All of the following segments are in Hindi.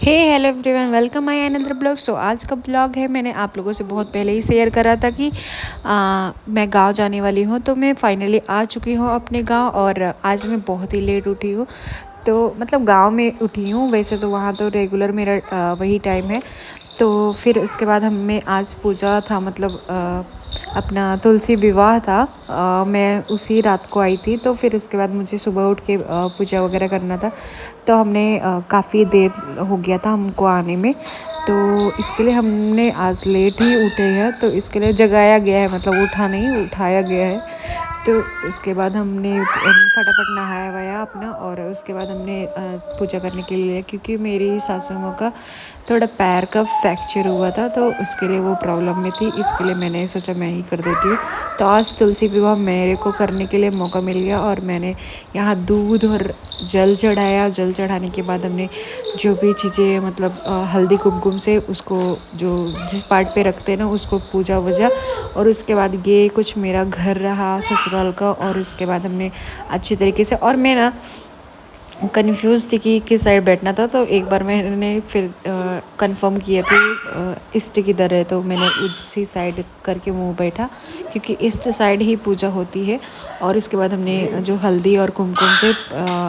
Hey hello everyone, welcome my another blog. सो आज का ब्लॉग है, मैंने आप लोगों से बहुत पहले ही शेयर करा था कि मैं गांव जाने वाली हूँ। तो मैं फाइनली आ चुकी हूँ अपने गांव और आज मैं बहुत ही लेट उठी हूँ। तो मतलब गांव में उठी हूँ, वैसे तो वहाँ तो रेगुलर मेरा वही टाइम है। तो फिर उसके बाद हमें आज पूजा था, मतलब अपना तुलसी विवाह था। मैं उसी रात को आई थी, तो फिर उसके बाद मुझे सुबह उठ के पूजा वगैरह करना था। तो हमने काफ़ी देर हो गया था हमको आने में, तो इसके लिए हमने आज लेट ही उठे हैं। तो इसके लिए जगाया गया है, मतलब उठा नहीं, उठाया गया है। तो इसके बाद हमने फटाफट नहाया वाया अपना, और उसके बाद हमने पूजा करने के लिए, क्योंकि मेरी सासू माँ का थोड़ा पैर का फ्रैक्चर हुआ था, तो उसके लिए वो प्रॉब्लम में थी। इसके लिए मैंने सोचा मैं ही कर देती हूँ। तो आज तुलसी विवाह मेरे को करने के लिए मौका मिल गया, और मैंने यहाँ दूध और जल चढ़ाया। जल चढ़ाने के बाद हमने जो भी चीज़ें, मतलब हल्दी कुमकुम से उसको, जो जिस पार्ट पे रखते हैं ना, उसको पूजा वूजा। और उसके बाद ये कुछ मेरा घर रहा ससुराल का, और उसके बाद हमने अच्छी तरीके से, और मैं ना कंफ्यूज थी कि किस साइड बैठना था। तो एक बार मैंने फिर कंफर्म किया कि ईस्ट किधर है, तो मैंने उसी साइड करके मुंह बैठा, क्योंकि ईस्ट साइड ही पूजा होती है। और इसके बाद हमने जो हल्दी और कुमकुम से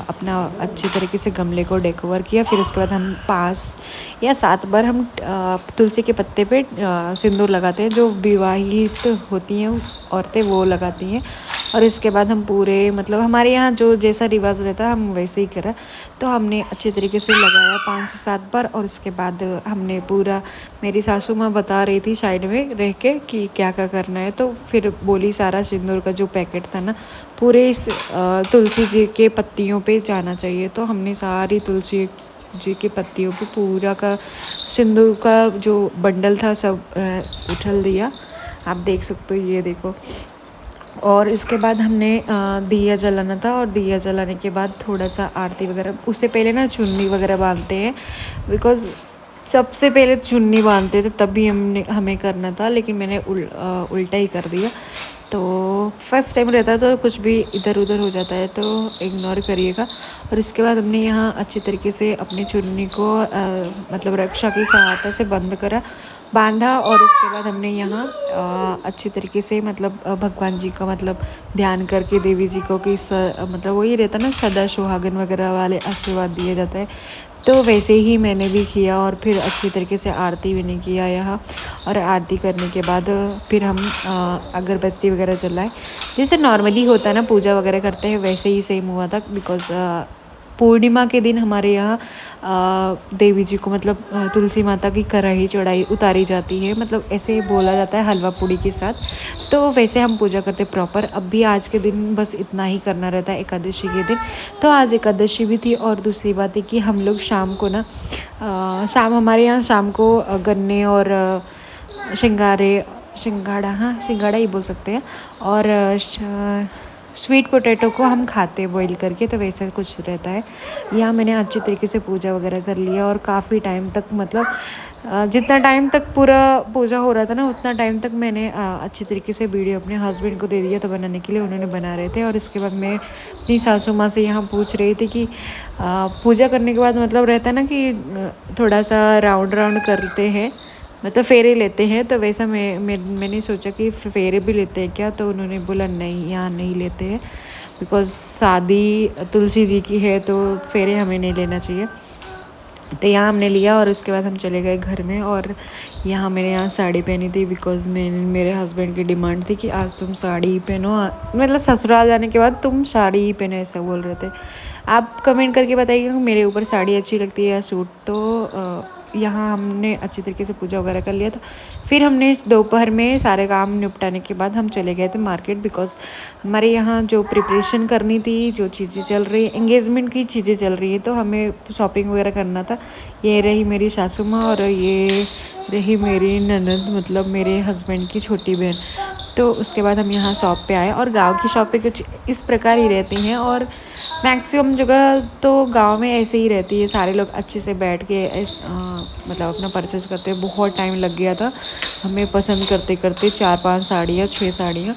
अपना अच्छे तरीके से गमले को डेकोर किया। फिर उसके बाद हम 5 या 7 बार हम तुलसी के पत्ते पे सिंदूर लगाते हैं। जो विवाहित होती हैं औरतें वो लगाती हैं। और इसके बाद हम पूरे, मतलब हमारे यहाँ जो जैसा रिवाज रहता है हम वैसे ही करा। तो हमने अच्छे तरीके से लगाया 5 से 7 बार। और उसके बाद हमने पूरा, मेरी सासू माँ बता रही थी साइड में रह के कि क्या क्या करना है। तो फिर बोली सारा सिंदूर का जो पैकेट था ना, पूरे इस तुलसी जी के पत्तियों पे जाना चाहिए। तो हमने सारी तुलसी जी के पत्तियों पे पूरा का सिंदूर का जो बंडल था सब उछल दिया। आप देख सकते हो, ये देखो। और इसके बाद हमने दिया जलाना था, और दिया जलाने के बाद थोड़ा सा आरती वगैरह, उससे पहले ना चुन्नी वगैरह बांधते हैं। बिकॉज़ सबसे पहले चुन्नी बांधते थे, तभी हमें करना था, लेकिन मैंने उल्टा ही कर दिया। तो फर्स्ट टाइम रहता है तो कुछ भी इधर उधर हो जाता है, तो इग्नोर करिएगा। और इसके बाद हमने यहाँ अच्छे तरीके से अपनी चुन्नी को मतलब रक्षा की सहायता से बंद करा, बांधा। और उसके बाद हमने यहाँ अच्छी तरीके से, मतलब भगवान जी का मतलब ध्यान करके, देवी जी को कि मतलब वही रहता ना, सदा सुहागन वगैरह वाले आशीर्वाद दिए जाता है। तो वैसे ही मैंने भी किया, और फिर अच्छी तरीके से आरती भी नहीं किया यहाँ। और आरती करने के बाद फिर हम अगरबत्ती वगैरह जलाए, जैसे नॉर्मली होता है ना, पूजा वगैरह करते हैं वैसे ही सेम हुआ था। बिकॉज़ पूर्णिमा के दिन हमारे यहाँ देवी जी को, मतलब तुलसी माता की कढ़ाई चढ़ाई उतारी जाती है, मतलब ऐसे बोला जाता है हलवा पूड़ी के साथ। तो वैसे हम पूजा करते प्रॉपर। अब भी आज के दिन बस इतना ही करना रहता है, एकादशी के दिन। तो आज एकादशी भी थी। और दूसरी बात है कि हम लोग शाम को ना, शाम हमारे यहाँ शाम को गन्ने और सिंगाड़ा, हाँ सिंगाड़ा ही बोल सकते हैं। और स्वीट पोटैटो को हम खाते हैं बॉईल करके, तो वैसा कुछ रहता है। यहाँ मैंने अच्छी तरीके से पूजा वगैरह कर लिया, और काफ़ी टाइम तक, मतलब जितना टाइम तक पूरा पूजा हो रहा था ना, उतना टाइम तक मैंने अच्छी तरीके से वीडियो अपने हस्बैंड को दे दिया था बनाने के लिए। उन्होंने बना रहे थे। और इसके बाद मैं अपनी सासू माँ से यहाँ पूछ रही थी कि पूजा करने के बाद, मतलब रहता है ना कि थोड़ा सा राउंड राउंड करते हैं, मतलब फेरे लेते हैं। तो वैसा मैंने सोचा कि फेरे भी लेते हैं क्या, तो उन्होंने बोला नहीं, यहाँ नहीं लेते हैं, बिकॉज़ शादी तुलसी जी की है, तो फेरे हमें नहीं लेना चाहिए। तो यहाँ हमने लिया, और उसके बाद हम चले गए घर में। और यहाँ मैंने यहाँ साड़ी पहनी थी, बिकॉज़ मेरे हस्बैंड की डिमांड थी कि आज तुम साड़ी ही पहनो, मतलब ससुराल जाने के बाद तुम साड़ी ही पहनो, ऐसा बोल रहे थे। आप कमेंट करके बताइएगा मेरे ऊपर साड़ी अच्छी लगती है या सूट। तो यहाँ हमने अच्छी तरीके से पूजा वगैरह कर लिया था। फिर हमने दोपहर में सारे काम निपटाने के बाद हम चले गए थे मार्केट, बिकॉज़ हमारे यहाँ जो प्रिपरेशन करनी थी, जो चीज़ें चल रही, एंगेजमेंट की चीज़ें चल रही हैं, तो हमें शॉपिंग वगैरह करना था। ये रही मेरी सासू माँ, और ये रही मेरी ननद, मतलब मेरे हस्बैंड की छोटी बहन। तो उसके बाद हम यहाँ शॉप पे आए और गांव की शॉपें कुछ इस प्रकार ही रहती हैं और मैक्सिमम जगह तो गांव में ऐसे ही रहती है, सारे लोग अच्छे से बैठ के मतलब अपना परचेस करते हैं। बहुत टाइम लग गया था हमें पसंद करते करते, 4-5 साड़ियाँ 6 साड़ियाँ।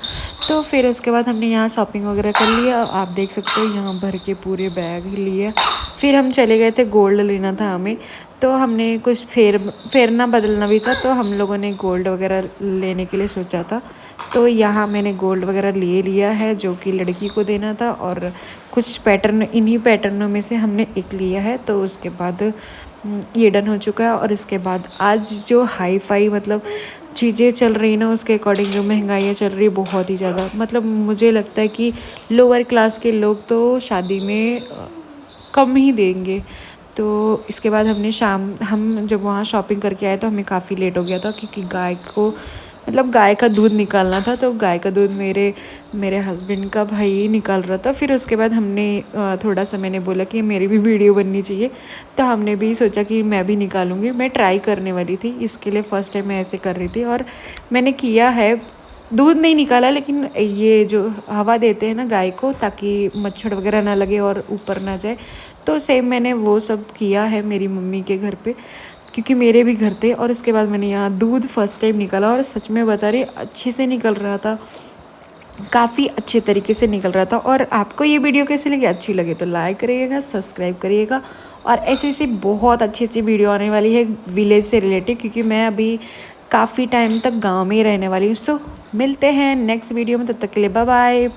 तो फिर उसके बाद हमने यहाँ शॉपिंग वगैरह कर लिया। आप देख सकते हो यहाँ भर के पूरे बैग ही लिए। फिर हम चले गए थे, गोल्ड लेना था हमें, तो हमने कुछ फेरना बदलना भी था, तो हम लोगों ने गोल्ड वगैरह लेने के लिए सोचा था। तो यहाँ मैंने गोल्ड वगैरह ले लिया है जो कि लड़की को देना था, और कुछ पैटर्न, इन्हीं पैटर्नों में से हमने एक लिया है। तो उसके बाद ये डन हो चुका है। और इसके बाद आज जो हाई फाई मतलब चीज़ें चल रही ना, उसके अकॉर्डिंग जो महंगाइयाँ चल रही है बहुत ही ज़्यादा, मतलब मुझे लगता है कि लोअर क्लास के लोग तो शादी में कम ही देंगे। तो इसके बाद हम जब वहाँ शॉपिंग करके आए तो हमें काफ़ी लेट हो गया था, क्योंकि गाय का दूध निकालना था। तो गाय का दूध मेरे हस्बैंड का भाई निकाल रहा था। फिर उसके बाद हमने थोड़ा सा, मैंने बोला कि मेरी भी वीडियो बननी चाहिए, तो हमने भी सोचा कि मैं भी निकालूंगी। मैं ट्राई करने वाली थी इसके लिए, फ़र्स्ट टाइम मैं ऐसे कर रही थी और मैंने किया है। दूध नहीं निकाला, लेकिन ये जो हवा देते हैं ना गाय को, ताकि मच्छर वगैरह ना लगे और ऊपर ना जाए, तो सेम मैंने वो सब किया है मेरी मम्मी के घर पे, क्योंकि मेरे भी घर थे। और इसके बाद मैंने यहाँ दूध फर्स्ट टाइम निकाला और सच में बता रही अच्छे से निकल रहा था, काफ़ी अच्छे तरीके से निकल रहा था। और आपको ये वीडियो कैसी लगी, अच्छी लगे तो लाइक करिएगा, सब्सक्राइब करिएगा। और ऐसी बहुत अच्छी वीडियो आने वाली है विलेज से रिलेटेड, क्योंकि मैं अभी काफ़ी टाइम तक गांव में ही रहने वाली हूँ। सो मिलते हैं नेक्स्ट वीडियो में, तब तक के लिए बाय बाय।